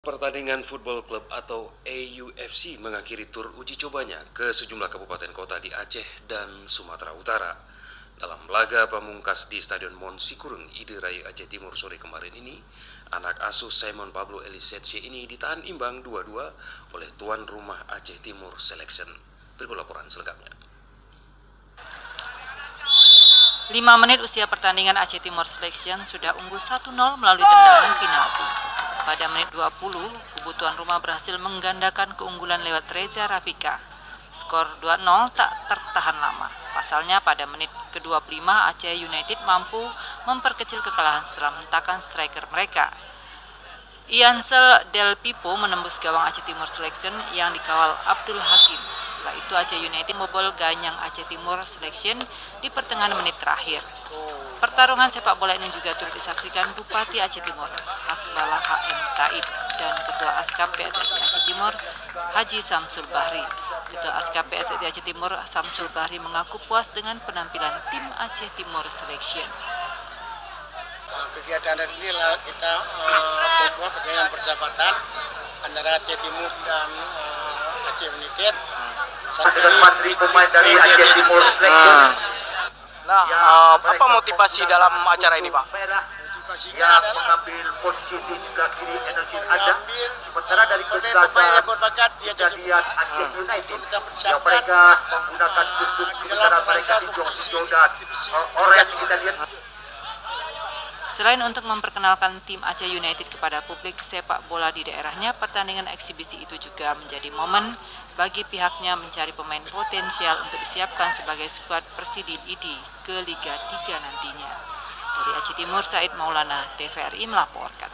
Pertandingan Football Club atau AUFC mengakhiri tur uji cobanya ke sejumlah kabupaten kota di Aceh dan Sumatera Utara. Dalam laga pamungkas di Stadion Monsikurung, Idirai Aceh Timur sore kemarin ini, anak asuh Simon Pablo Elisetse ini ditahan imbang 2-2 oleh tuan rumah Aceh Timur Selection. Berikut laporan selengkapnya. 5 menit usia pertandingan Aceh Timur Selection sudah unggul 1-0 melalui tendangan penalti. Pada menit 20, kubu tuan rumah berhasil menggandakan keunggulan lewat Reza Rafika. Skor 2-0 tak tertahan lama. Pasalnya pada menit ke-25 Aceh United mampu memperkecil kekalahan setelah mentakan striker mereka. Iansel Del Pipo menembus gawang Aceh Timur Selection yang dikawal Abdul Hakim. Setelah itu Aceh United membobol ganyang Aceh Timur Selection di pertengahan menit terakhir. Pertarungan sepak bola ini juga turut disaksikan Bupati Aceh Timur, Hasbala HM Taib, dan Ketua Askap PSSI Aceh Timur, Haji Samsul Bahri. Ketua Askap PSSI Aceh Timur, Samsul Bahri, mengaku puas dengan penampilan tim Aceh Timur Selection. Kegiatan hari ini kita membuat perjanjian persahabatan antara Aceh Timur dan Aceh United. Dengan Menteri pemain dari Aceh Timur Selection. Nah, apa motivasi dalam acara ini, Pak? Motivasinya Yang adalah mengambil posisi di sebelah kiri energi ada, sementara dari pemain yang berbakat di Aceh Timur. kejadian Aceh United Kita yang persiapkan mereka menggunakan khusus di dalam kebenaran mereka di hijau dan orange kita lihat. Selain untuk memperkenalkan tim Aceh United kepada publik sepak bola di daerahnya, pertandingan eksibisi itu juga menjadi momen bagi pihaknya mencari pemain potensial untuk disiapkan sebagai skuad Persidi ID ke Liga 3 nantinya. Dari Aceh Timur, Said Maulana, TVRI melaporkan.